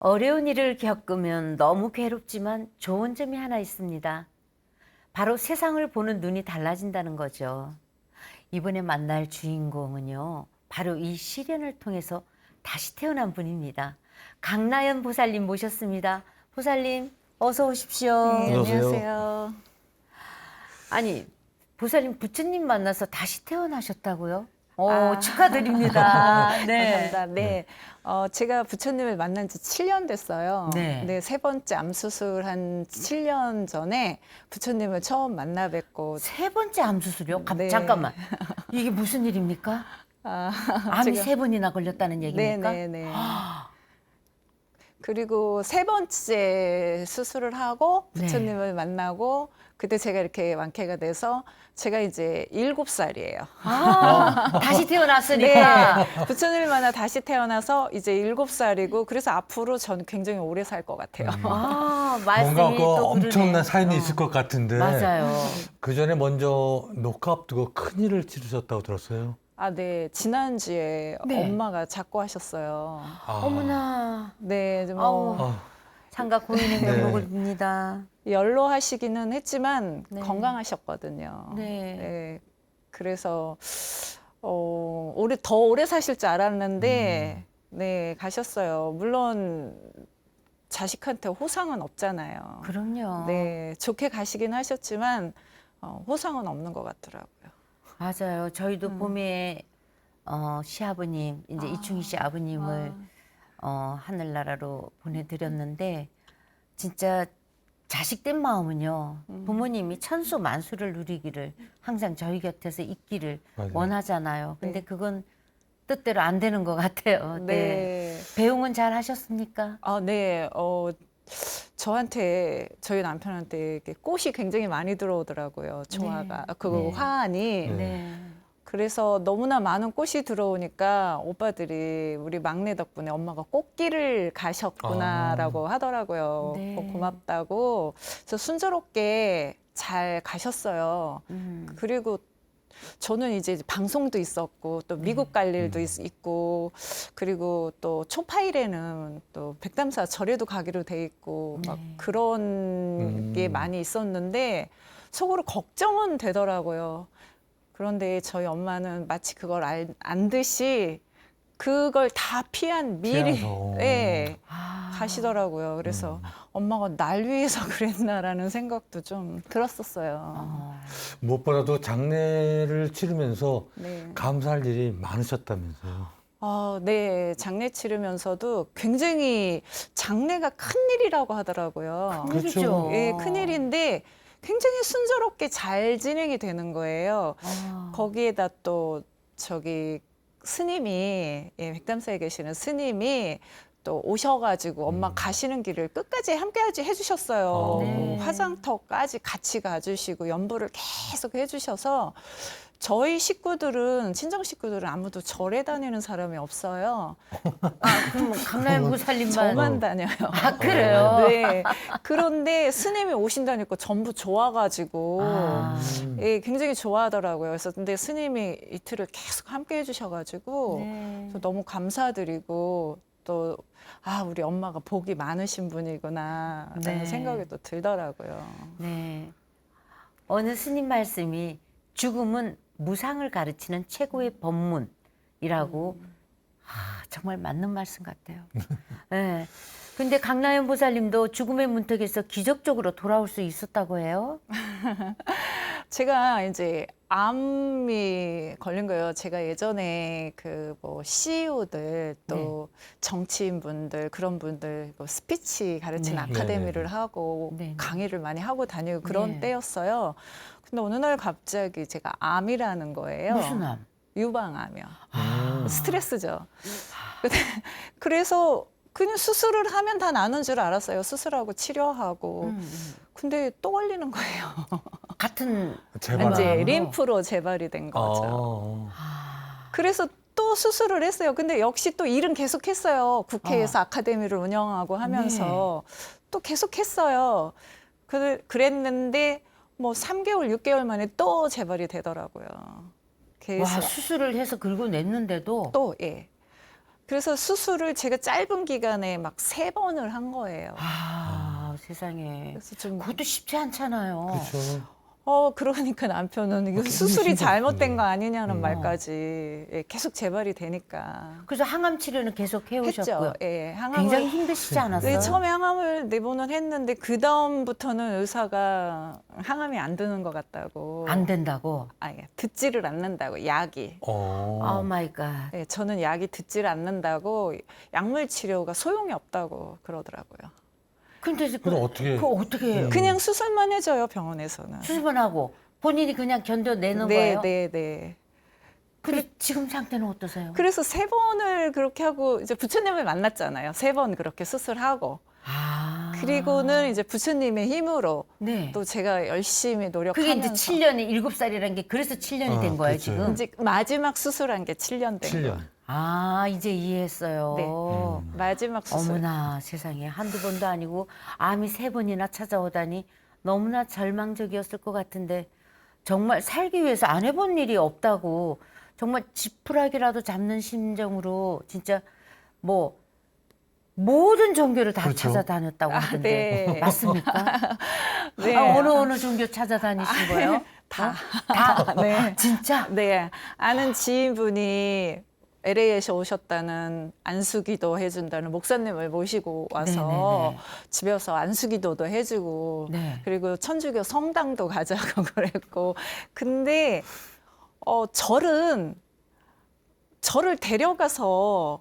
어려운 일을 겪으면 너무 괴롭지만 좋은 점이 하나 있습니다. 바로 세상을 보는 눈이 달라진다는 거죠. 이번에 만날 주인공은요, 바로 이 시련을 통해서 다시 태어난 분입니다. 강나연 보살님 모셨습니다. 보살님, 어서 오십시오. 네, 어서 오세요. 안녕하세요. 아니, 보살님 부처님 만나서 다시 태어나셨다고요? 축하드립니다. 네. 감사합니다. 네. 제가 부처님을 만난 지 7년 됐어요. 네. 네, 세 번째 암 수술 한 7년 전에 부처님을 처음 만나 뵙고, 세 번째 암 수술이요? 네. 잠깐만. 이게 무슨 일입니까? 아, 암이 제가- 세 번이나 걸렸다는 얘기입니까? 네네네. 그리고 세 번째 수술을 하고 네. 부처님을 만나고, 그때 제가 이렇게 완쾌가 돼서 제가 이제 7살이에요. 다시 태어났으니까. 네. 부처님을 만나 다시 태어나서 이제 7살이고, 그래서 앞으로 저는 굉장히 오래 살 것 같아요. 말씀이 뭔가 그 또 엄청난 그러네. 사연이 있을 것 같은데. 맞아요. 그 전에 먼저 녹화 앞두고 큰일을 치르셨다고 들었어요. 아, 네. 지난주에 네. 엄마가 작고하셨어요. 아. 어머나. 네, 아우. 뭐 아, 창가 고인의 네. 명복을 빕니다. 연로하시기는 했지만 네. 건강하셨거든요. 네. 그래서 더 오래 사실 줄 알았는데 네, 가셨어요. 물론 자식한테 호상은 없잖아요. 그럼요. 네, 좋게 가시긴 하셨지만 호상은 없는 것 같더라고요. 맞아요. 저희도 봄에 시아버님, 이제 이충희 씨 아버님을 하늘나라로 보내드렸는데 진짜 자식된 마음은요. 부모님이 천수 만수를 누리기를 항상 저희 곁에서 있기를 맞아요. 원하잖아요. 근데 네. 그건 뜻대로 안 되는 것 같아요. 네. 네. 배웅은 잘 하셨습니까? 아, 네. 저희 남편한테 이렇게 꽃이 굉장히 많이 들어오더라고요. 조화가. 네. 그거 네. 화환이. 네. 네. 그래서 너무나 많은 꽃이 들어오니까 오빠들이 우리 막내 덕분에 엄마가 꽃길을 가셨구나라고 하더라고요. 네. 고맙다고. 그래서 순조롭게 잘 가셨어요. 그리고 저는 이제 방송도 있었고 또 미국 갈 일도 있고, 그리고 또 초파일에는 또 백담사 절에도 가기로 돼 있고 막 네. 그런 게 많이 있었는데 속으로 걱정은 되더라고요. 그런데 저희 엄마는 마치 그걸 안 듯이 그걸 다 피한 미리 피하면서. 예, 아. 가시더라고요. 그래서 엄마가 날 위해서 그랬나라는 생각도 좀 들었었어요. 무엇보다도 장례를 치르면서 네. 감사할 일이 많으셨다면서요. 네. 장례 치르면서도 굉장히 장례가 큰일이라고 하더라고요. 큰일이죠. 예, 큰일인데 굉장히 순조롭게 잘 진행이 되는 거예요. 거기에다 또 스님이, 예, 백담사에 계시는 스님이 또 오셔가지고 엄마 가시는 길을 끝까지 함께하지 해주셨어요. 네. 화장터까지 같이 가주시고 연부를 계속 해주셔서 저희 식구들은, 친정 식구들은 아무도 절에 다니는 사람이 없어요. 그럼 강나연 보살님만. 저만 다녀요. 아, 그래요? 네. 그런데 스님이 오신다니까 전부 좋아가지고 예, 굉장히 좋아하더라고요. 그래서 근데 스님이 이틀을 계속 함께 해주셔가지고 네. 그래서 너무 감사드리고 또 우리 엄마가 복이 많으신 분이구나라는 네. 생각이 또 들더라고요. 네. 어느 스님 말씀이 죽음은 무상을 가르치는 최고의 법문이라고 정말 맞는 말씀 같아요. 네. 근데 강나연 보살님도 죽음의 문턱에서 기적적으로 돌아올 수 있었다고 해요? 제가 이제 암이 걸린 거예요. 제가 예전에 그 뭐 CEO들 또 정치인분들 그런 분들 스피치 가르치는 네. 아카데미를 네네네. 하고 네네. 강의를 많이 하고 다니고 그런 네. 때였어요. 근데 어느 날 갑자기 제가 암이라는 거예요. 무슨 암? 유방암이요. 음. 스트레스죠. 그래서 그냥 수술을 하면 다 나는 줄 알았어요. 수술하고 치료하고. 근데 또 걸리는 거예요. 같은 재발. 이제 암으로? 림프로 재발이 된 거죠. 아. 그래서 또 수술을 했어요. 근데 역시 또 일은 계속했어요. 국회에서 아카데미를 운영하고 하면서 또 계속했어요. 그랬는데 뭐 3개월, 6개월 만에 또 재발이 되더라고요. 와, 계속 수술을 해서 긁어냈는데도 또 예. 그래서 수술을 제가 짧은 기간에 막 3번을 한 거예요. 세상에. 그래서 좀 그것도 쉽지 않잖아요. 그렇죠. 그러니까 남편은 이거 굉장히 수술이 잘못된 심각한데. 거 아니냐는 음. 말까지 예, 계속 재발이 되니까 그래서 항암 치료는 계속 해오셨고요. 했죠. 예, 굉장히 항암을 힘드시지 네, 않았어요? 네, 처음에 항암을 4번을 했는데 그 다음부터는 의사가 항암이 안 드는 것 같다고. 안 된다고? 아니, 듣지를 않는다고 약이. 오 마이 갓. 네, 저는 약이 듣지를 않는다고 약물 치료가 소용이 없다고 그러더라고요. 근데 그럼 어떻게? 그거 어떻게 해요? 그냥 수술만 해줘요 병원에서는. 수술만 하고 본인이 그냥 견뎌내는 네, 거예요? 네, 네. 근데 지금 상태는 어떠세요? 그래서 3번을 그렇게 하고 이제 부처님을 만났잖아요. 3번 그렇게 수술하고. 그리고는 이제 부처님의 힘으로 네. 또 제가 열심히 그게 노력하면서 이제 7년이 7살이라는 게 그래서 7년이 된 거예요, 그렇죠. 지금? 이제 마지막 수술한 게 7년 된 7년. 거예요. 이제 이해했어요. 네. 마지막 수술. 어머나 세상에 한두 번도 아니고 암이 3번이나 찾아오다니 너무나 절망적이었을 것 같은데 정말 살기 위해서 안 해본 일이 없다고 정말 지푸라기라도 잡는 심정으로 진짜 뭐 모든 종교를 다 그렇죠. 찾아다녔다고 하던데 네. 맞습니까? 네. 어느 종교 찾아다니신 거예요? 다. 다? 네. 진짜? 네. 아는 지인분이 LA에서 오셨다는 안수기도 해준다는 목사님을 모시고 와서 네네네. 집에서 안수기도도 해주고 네. 그리고 천주교 성당도 가자고 그랬고 근데 절을 데려가서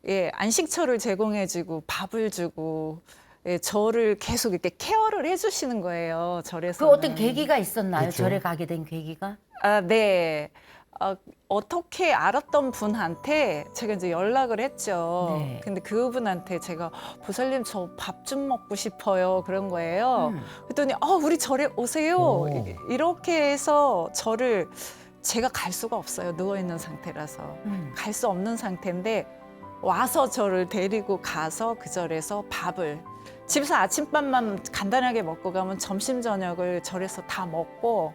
예, 안식처를 제공해주고 밥을 주고 예, 저를 계속 이렇게 케어를 해주시는 거예요. 절에서. 그 어떤 계기가 있었나요? 그렇죠. 절에 가게 된 계기가? 네. 어떻게 알았던 분한테 제가 이제 연락을 했죠. 네. 근데 그분한테 제가 보살님 저 밥 좀 먹고 싶어요. 그런 거예요. 그랬더니 우리 절에 오세요. 오. 이렇게 해서 저를 제가 갈 수가 없어요. 누워 있는 상태라서. 갈 수 없는 상태인데 와서 저를 데리고 가서 그 절에서 밥을 집에서 아침밥만 간단하게 먹고 가면 점심 저녁을 절에서 다 먹고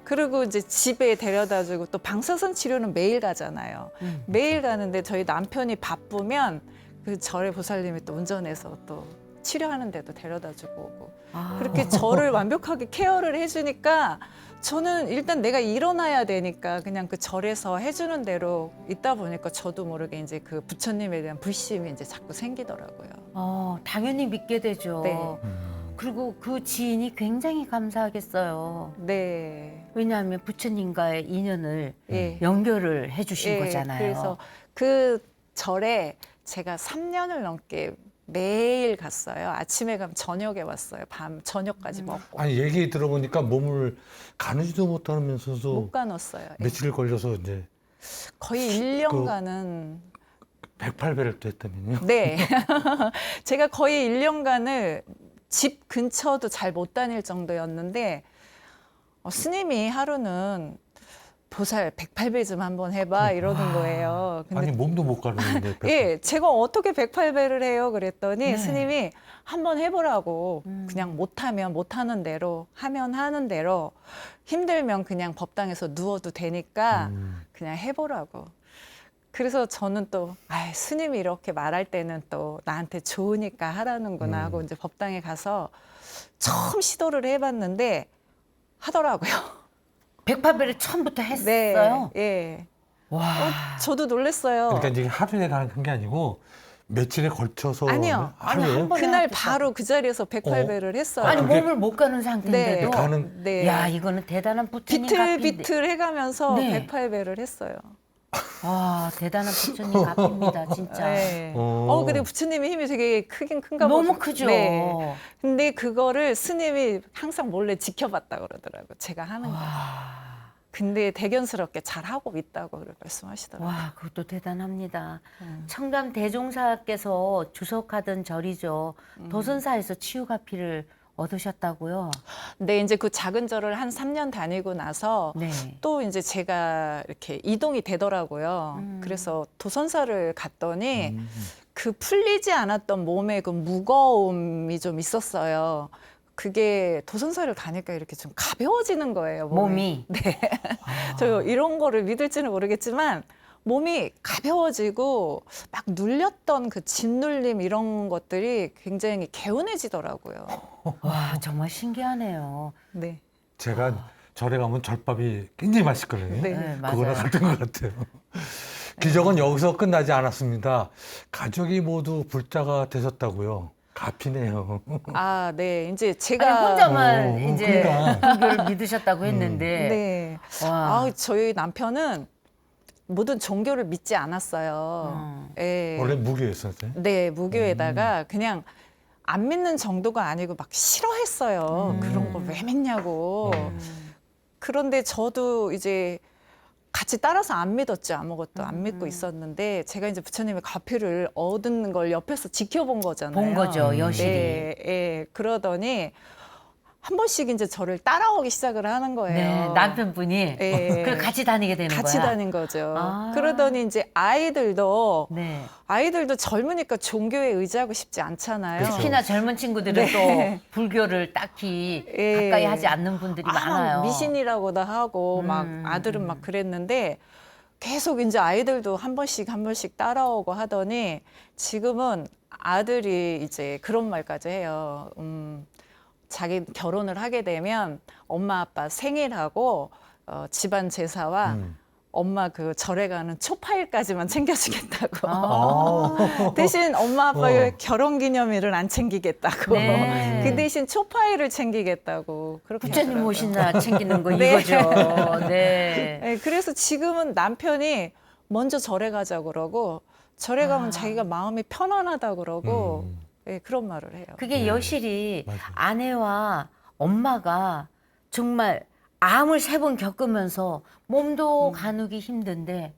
그리고 이제 집에 데려다주고 또 방사선 치료는 매일 가잖아요. 매일 가는데 저희 남편이 바쁘면 그 절의 보살님이 또 운전해서 또 치료하는 데도 데려다주고 오고 그렇게 저를 완벽하게 케어를 해주니까 저는 일단 내가 일어나야 되니까 그냥 그 절에서 해주는 대로 있다 보니까 저도 모르게 이제 그 부처님에 대한 불심이 이제 자꾸 생기더라고요. 당연히 믿게 되죠. 네. 그리고 그 지인이 굉장히 감사하겠어요. 네. 왜냐하면 부처님과의 인연을 예. 연결을 해주신 예, 거잖아요. 그래서 그 절에 제가 3년을 넘게 매일 갔어요. 아침에 가면 저녁에 왔어요. 밤 저녁까지 먹고 아니 얘기 들어보니까 몸을 가누지도 못하면서도 못 가눴어요. 예. 며칠 걸려서 이제 거의 1년간은 108배를 또 했다면요. 네. 제가 거의 1년간을 집 근처도 잘 못 다닐 정도였는데 스님이 하루는 보살 108배 좀 한번 해봐 이러는 거예요. 아니 몸도 못 가누는데 108배. 예, 제가 어떻게 108배를 해요? 그랬더니 네. 스님이 한번 해보라고 그냥 못하면 못하는 대로 하면 하는 대로 힘들면 그냥 법당에서 누워도 되니까 그냥 해보라고. 그래서 저는 또 스님이 이렇게 말할 때는 또 나한테 좋으니까 하라는구나 하고 이제 법당에 가서 처음 시도를 해봤는데 하더라고요. 108배를 처음부터 네, 했어요? 예. 와. 저도 놀랐어요. 그러니까 이제 하루에 한 게 아니고 며칠에 걸쳐서 아니요. 하루에 아니, 한 번에 그날 합쳐서. 바로 그 자리에서 108배를 했어요. 아니 그게- 몸을 못 가는 상태인데도 네. 가는- 네. 야 이거는 대단한 부처님 값인데 비틀비틀 해가면서 네. 108배를 했어요. 와 대단한 부처님 값입니다 진짜. 네. 어. 근데 부처님의 힘이 되게 크긴 큰가 보죠. 너무 크죠. 네. 근데 그거를 스님이 항상 몰래 지켜봤다 그러더라고요. 제가 하는 거. 근데 대견스럽게 잘하고 있다고 말씀하시더라고요. 와 그것도 대단합니다. 음. 청담 대종사께서 주석하던 절이죠. 도선사에서 치유가피를 얻으셨다고요? 근데 이제 그 작은 절을 한 3년 다니고 나서 네. 또 이제 제가 이렇게 이동이 되더라고요. 그래서 도선사를 갔더니 그 풀리지 않았던 몸의 그 무거움이 좀 있었어요. 그게 도선사를 가니까 이렇게 좀 가벼워지는 거예요. 몸이. 네. 저 이런 거를 믿을지는 모르겠지만 몸이 가벼워지고 막 눌렸던 그 짓눌림 이런 것들이 굉장히 개운해지더라고요. 와, 정말 신기하네요. 네. 제가 절에 가면 절밥이 굉장히 맛있거든요. 네. 네, 그거랑 맞아요. 같은 것 같아요. 기적은 여기서 끝나지 않았습니다. 가족이 모두 불자가 되셨다고요. 가피네요. 아, 네. 이제 아니, 제가 혼자만 이제 그러니까. 불교를 믿으셨다고 했는데. 네. 와. 아, 저희 남편은 모든 종교를 믿지 않았어요. 예. 원래 무교였었어요. 네, 무교에다가 그냥 안 믿는 정도가 아니고 막 싫어했어요. 그런 거 왜 믿냐고. 그런데 저도 이제 같이 따라서 안 믿었죠. 아무것도 안 믿고 있었는데 제가 이제 부처님의 가피를 얻는 걸 옆에서 지켜본 거잖아요. 본 거죠, 여실히. 네, 예. 그러더니 한 번씩 이제 저를 따라오기 시작을 하는 거예요. 네, 남편분이 예. 그 같이 다니게 되는 같이 거야. 다닌 거죠. 아. 그러더니 이제 아이들도 네. 젊으니까 종교에 의지하고 싶지 않잖아요. 그렇죠. 특히나 젊은 친구들은 네. 또 불교를 딱히 예. 가까이 하지 않는 분들이 많아요. 미신이라고도 하고 막 음, 아들은 막 그랬는데 계속 이제 아이들도 한 번씩 따라오고 하더니 지금은 아들이 이제 그런 말까지 해요. 자기 결혼을 하게 되면 엄마 아빠 생일하고 집안 제사와 엄마 그 절에 가는 초파일까지만 챙겨주겠다고. 아. 대신 엄마 아빠의 어. 결혼기념일은 안 챙기겠다고. 네. 그 대신 초파일을 챙기겠다고. 그렇게 부처님 하더라고요. 모신나 챙기는 거 네. 이거죠. 네. 네, 그래서 지금은 남편이 먼저 절에 가자 그러고 절에 가면 자기가 마음이 편안하다 그러고 네, 그런 말을 해요. 그게 여실히 맞아요. 아내와 엄마가 정말 암을 3번 겪으면서 몸도 가누기 힘든데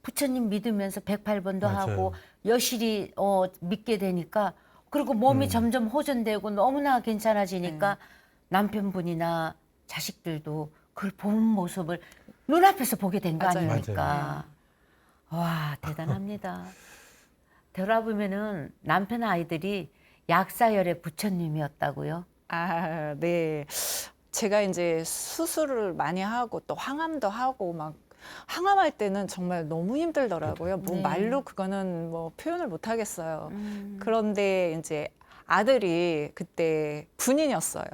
부처님 믿으면서 108번도 맞아요. 하고 여실히 믿게 되니까 그리고 몸이 점점 호전되고 너무나 괜찮아지니까 남편분이나 자식들도 그걸 본 모습을 눈앞에서 보게 된 거 맞아요. 아닙니까? 와, 대단합니다. 돌아보면은 남편 아이들이 약사열의 부처님이었다고요? 아, 네. 제가 이제 수술을 많이 하고 또 항암도 하고 막 항암할 때는 정말 너무 힘들더라고요. 뭐 네. 말로 그거는 뭐 표현을 못 하겠어요. 그런데 이제 아들이 그때 군인이었어요.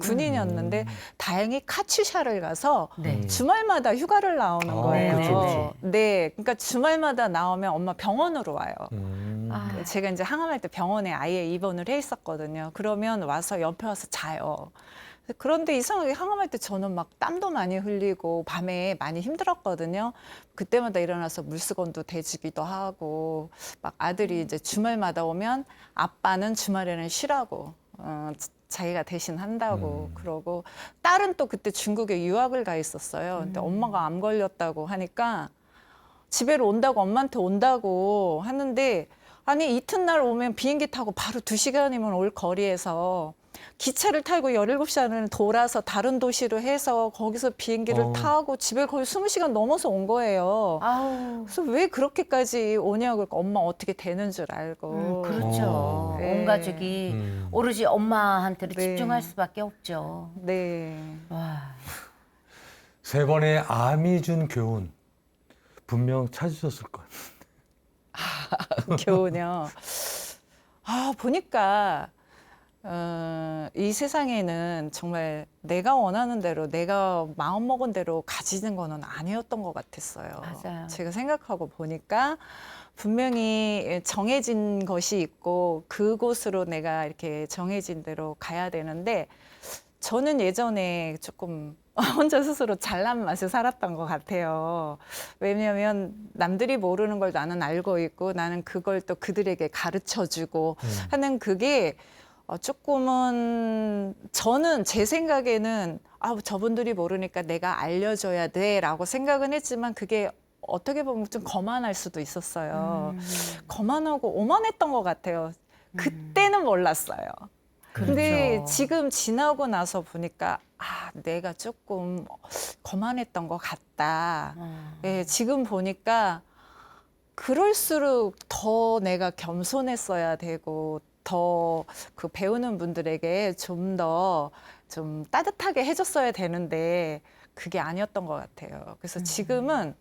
군인이었는데 다행히 카츄샤를 가서 네. 주말마다 휴가를 나오는 아, 거예요. 그쵸, 그쵸. 네, 그러니까 주말마다 나오면 엄마 병원으로 와요. 아, 제가 이제 항암할 때 병원에 아예 입원을 해 있었거든요. 그러면 와서 옆에 와서 자요. 그런데 이상하게 항암할 때 저는 막 땀도 많이 흘리고 밤에 많이 힘들었거든요. 그때마다 일어나서 물수건도 대주기도 하고 막 아들이 이제 주말마다 오면 아빠는 주말에는 쉬라고 자기가 대신 한다고 그러고 딸은 또 그때 중국에 유학을 가 있었어요. 근데 엄마가 암 걸렸다고 하니까 집에로 온다고 엄마한테 온다고 하는데 아니 이튿날 오면 비행기 타고 바로 2시간이면 올 거리에서 기차를 타고 17시간을 돌아서 다른 도시로 해서 거기서 비행기를 타고 집에 거의 20시간 넘어서 온 거예요. 아우, 그래서 왜 그렇게까지 오냐고 엄마 어떻게 되는 줄 알고. 그렇죠. 네. 온 가족이 오로지 엄마한테로 네. 집중할 수밖에 없죠. 네. 와, 3번의 암이 준 교훈 분명 찾으셨을 거예요. 교훈요. 아, 보니까 이 세상에는 정말 내가 원하는 대로 내가 마음먹은 대로 가지는 거는 아니었던 것 같았어요. 맞아요. 제가 생각하고 보니까 분명히 정해진 것이 있고 그곳으로 내가 이렇게 정해진 대로 가야 되는데 저는 예전에 조금 혼자 스스로 잘난 맛에 살았던 것 같아요. 왜냐하면 남들이 모르는 걸 나는 알고 있고 나는 그걸 또 그들에게 가르쳐주고 하는 그게 조금은 저는 제 생각에는 저분들이 모르니까 내가 알려줘야 돼라고 생각은 했지만 그게 어떻게 보면 좀 거만할 수도 있었어요. 거만하고 오만했던 것 같아요. 그때는 몰랐어요. 근데 그렇죠. 지금 지나고 나서 보니까 내가 조금 거만했던 것 같다. 예, 지금 보니까 그럴수록 더 내가 겸손했어야 되고 더 그 배우는 분들에게 좀 더 좀 따뜻하게 해줬어야 되는데 그게 아니었던 것 같아요. 그래서 지금은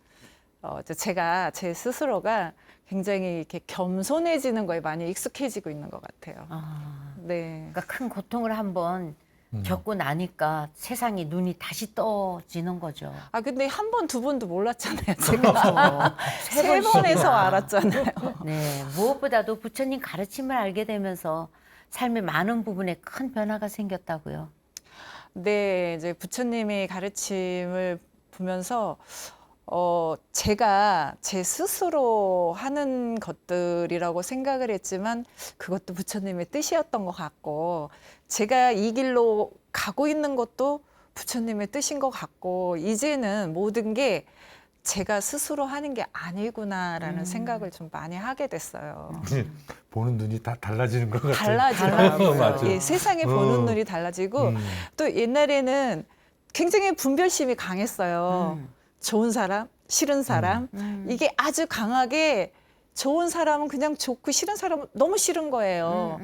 이제 제가 제 스스로가 굉장히 이렇게 겸손해지는 거에 많이 익숙해지고 있는 것 같아요. 아, 네. 그러니까 큰 고통을 한번 음. 겪고 나니까 세상이 눈이 다시 떠지는 거죠. 아 근데 한 번, 두 번도 몰랐잖아요. 제가 세 번씩이나. 번에서 알았잖아요. 네, 무엇보다도 부처님 가르침을 알게 되면서 삶의 많은 부분에 큰 변화가 생겼다고요. 네, 이제 부처님의 가르침을 보면서 제가 제 스스로 하는 것들이라고 생각을 했지만 그것도 부처님의 뜻이었던 것 같고 제가 이 길로 가고 있는 것도 부처님의 뜻인 것 같고 이제는 모든 게 제가 스스로 하는 게 아니구나라는 생각을 좀 많이 하게 됐어요. 보는 눈이 다 달라지는 것 같아요. 달라지더라고요. 맞아요. 예, 세상에 보는 어. 눈이 달라지고 음. 또 옛날에는 굉장히 분별심이 강했어요. 음. 좋은 사람, 싫은 사람. 이게 아주 강하게 좋은 사람은 그냥 좋고 싫은 사람은 너무 싫은 거예요.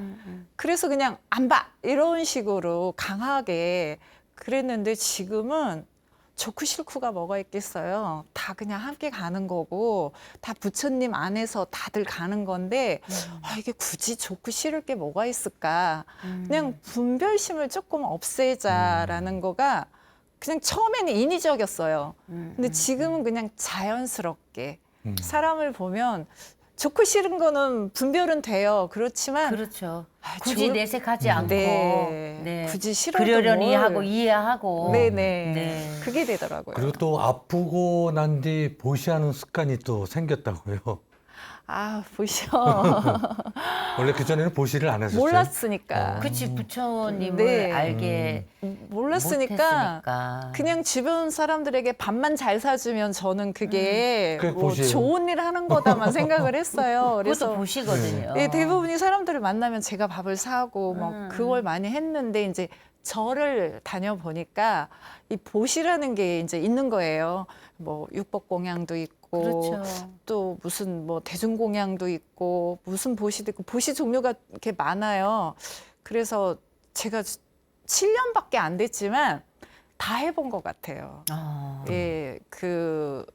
그래서 그냥 안 봐. 이런 식으로 강하게 그랬는데 지금은 좋고 싫고가 뭐가 있겠어요. 다 그냥 함께 가는 거고 다 부처님 안에서 다들 가는 건데 이게 굳이 좋고 싫을 게 뭐가 있을까. 그냥 분별심을 조금 없애자라는 거가 그냥 처음에는 인위적이었어요. 근데 지금은 그냥 자연스럽게 사람을 보면 좋고 싫은 거는 분별은 돼요. 그렇지만 그렇죠. 굳이 좋을- 내색하지 않고 네. 굳이 싫어도 그러려니 뭘. 하고 이해하고 네네. 네. 그게 되더라고요. 그리고 또 아프고 난 뒤 보시하는 습관이 또 생겼다고요. 아, 보셔. 원래 그전에는 보시를 안 했었어요. 몰랐으니까. 그치 부처님을 네. 알게 몰랐으니까 못했으니까. 그냥 주변 사람들에게 밥만 잘 사주면 저는 그게 그게 뭐 보시예요. 좋은 일 하는 거다만 생각을 했어요. 그것도 그래서 보시거든요. 예, 대부분이 사람들을 만나면 제가 밥을 사고 막 그걸 많이 했는데 이제 절을 다녀보니까 이 보시라는 게 이제 있는 거예요. 뭐 육법공양도 있고 그렇죠. 또 무슨 뭐 대중공양도 있고 무슨 보시도 있고 보시 종류가 이렇게 많아요. 그래서 제가 7년밖에 안 됐지만 다 해본 것 같아요. 예, 그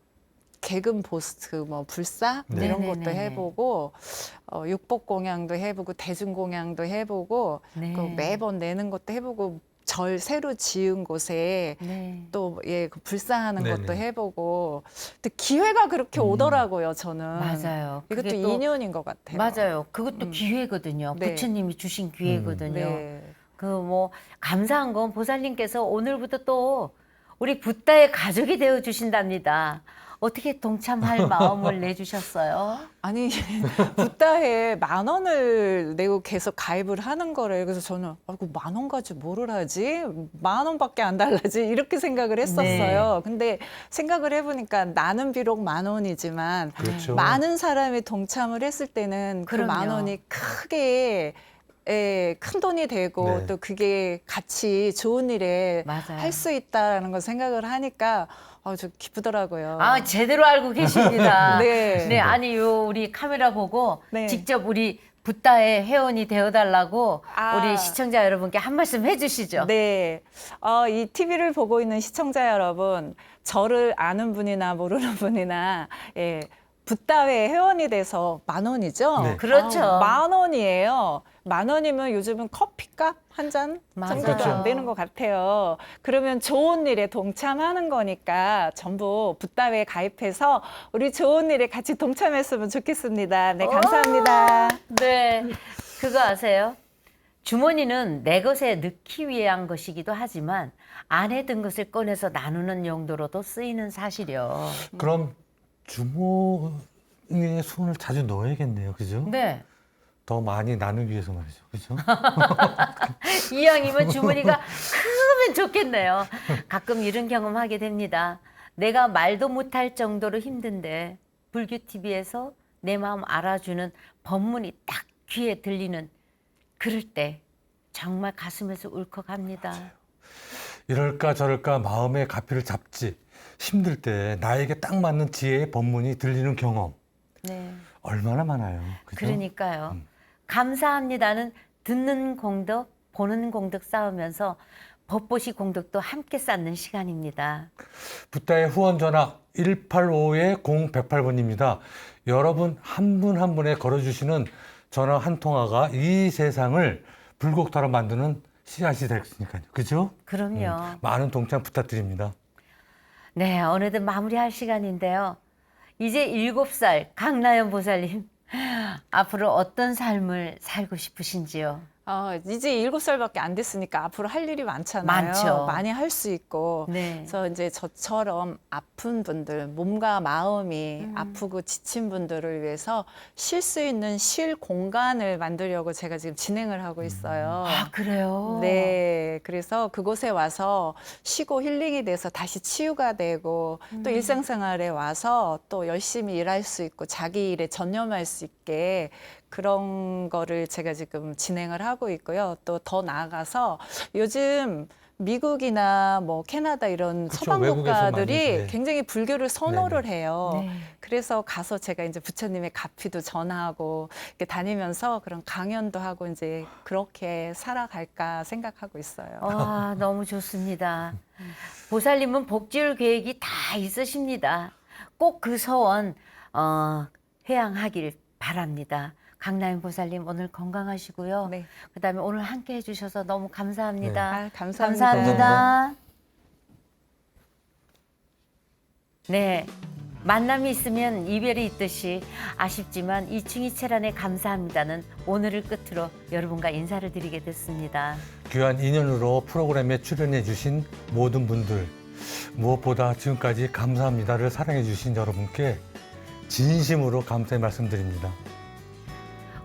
개금 보스 뭐 불사 네. 이런 것도 네네네네. 해보고 육법공양도 해보고 대중공양도 해보고 네. 그 매번 내는 것도 해보고 절 새로 지은 곳에 네. 또 예, 그 불사하는 네네. 것도 해보고 근데 기회가 그렇게 오더라고요. 저는 맞아요. 이것도 그게 또- 인연인 것 같아요. 맞아요. 그것도 기회거든요. 네. 부처님이 주신 기회거든요. 네. 그 뭐 감사한 건 보살님께서 오늘부터 또 우리 붓다의 가족이 되어 주신답니다. 어떻게 동참할 마음을 내주셨어요? 아니 붓다에 10,000원을 내고 계속 가입을 하는 거래요. 그래서 저는 아이고 10,000원 가지고 뭐를 하지? 10,000원밖에 안 달라지 이렇게 생각을 했었어요. 근데 생각을 해보니까 나는 비록 10,000원이지만 그렇죠. 많은 사람이 동참을 했을 때는 그 그럼요. 10,000원이 크게 예, 큰 돈이 되고 네. 또 그게 같이 좋은 일에 맞아요. 할 수 있다라는 걸 생각을 하니까 좀 기쁘더라고요. 아, 제대로 알고 계십니다. 네. 네, 아니요. 우리 카메라 보고 네. 직접 우리 붓다의 회원이 되어달라고 아. 우리 시청자 여러분께 한 말씀 해주시죠. 네. 이 TV를 보고 있는 시청자 여러분, 저를 아는 분이나 모르는 분이나, 예, 붓다회 회원이 돼서 10,000원이죠? 네. 그렇죠. 10,000원이에요. 10,000원이면 요즘은 커피값 한 잔 맞아요. 정도도 그렇죠. 안 되는 것 같아요. 그러면 좋은 일에 동참하는 거니까 전부 붓다회에 가입해서 우리 좋은 일에 같이 동참했으면 좋겠습니다. 네, 감사합니다. 네, 그거 아세요? 주머니는 내 것에 넣기 위한 것이기도 하지만 안에 든 것을 꺼내서 나누는 용도로도 쓰이는 사실이요. 그럼 주머니에 손을 자주 넣어야겠네요. 그죠? 네. 더 많이 나누기 위해서 말이죠. 그죠? 이왕이면 주머니가 크면 좋겠네요. 가끔 이런 경험하게 됩니다. 내가 말도 못할 정도로 힘든데 불교 TV에서 내 마음 알아주는 법문이 딱 귀에 들리는 그럴 때 정말 가슴에서 울컥합니다. 이럴까 저럴까 마음의 가피를 잡지 힘들 때 나에게 딱 맞는 지혜의 법문이 들리는 경험 네. 얼마나 많아요. 그죠? 그러니까요. 감사합니다는 듣는 공덕, 보는 공덕 쌓으면서 법보시 공덕도 함께 쌓는 시간입니다. 붓다의 후원 전화 185-0108번입니다. 여러분 한 분 한 분에 걸어주시는 전화 한 통화가 이 세상을 불국토로 만드는 씨앗이 됐으니까요. 그죠? 그럼요. 많은 동참 부탁드립니다. 네, 어느덧 마무리할 시간인데요. 이제 7살 강나연 보살님, 앞으로 어떤 삶을 살고 싶으신지요? 이제 7살밖에 안 됐으니까 앞으로 할 일이 많잖아요. 많죠. 많이 할 수 있고. 네. 그래서 이제 저처럼 아픈 분들, 몸과 마음이 아프고 지친 분들을 위해서 쉴 수 있는 쉴 공간을 만들려고 제가 지금 진행을 하고 있어요. 아, 그래요? 네, 그래서 그곳에 와서 쉬고 힐링이 돼서 다시 치유가 되고 또 일상생활에 와서 또 열심히 일할 수 있고 자기 일에 전념할 수 있게 그런 거를 제가 지금 진행을 하고 있고요. 또 더 나아가서 요즘 미국이나 뭐 캐나다 이런 그쵸, 서방 외국에서 많이, 국가들이 네. 굉장히 불교를 선호를 해요. 네. 그래서 가서 제가 이제 부처님의 가피도 전하고 이렇게 다니면서 그런 강연도 하고 이제 그렇게 살아갈까 생각하고 있어요. 와, 너무 좋습니다. 보살님은 복지울 계획이 다 있으십니다. 꼭 그 소원 회양하길 바랍니다. 강나연 보살님 오늘 건강하시고요. 네. 그다음에 오늘 함께 해주셔서 너무 감사합니다. 아, 감사합니다. 감사합니다. 네. 만남이 있으면 이별이 있듯이 아쉽지만 이충이체란에 감사합니다는 오늘을 끝으로 여러분과 인사를 드리게 됐습니다. 귀한 인연으로 프로그램에 출연해 주신 모든 분들, 무엇보다 지금까지 감사합니다를 사랑해 주신 여러분께 진심으로 감사의 말씀드립니다.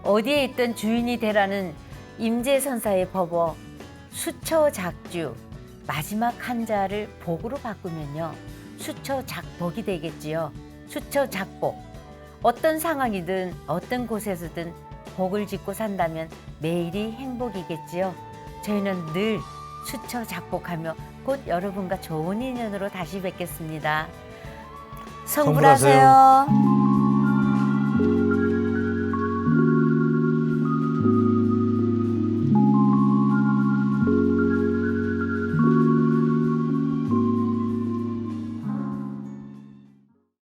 어디에 있든 주인이 되라는 임재선사의 법어 수처작주 마지막 한자를 복으로 바꾸면요. 수처작복이 되겠지요. 수처작복. 어떤 상황이든 어떤 곳에서든 복을 짓고 산다면 매일이 행복이겠지요. 저희는 늘 수처작복하며 곧 여러분과 좋은 인연으로 다시 뵙겠습니다. 성불하세요.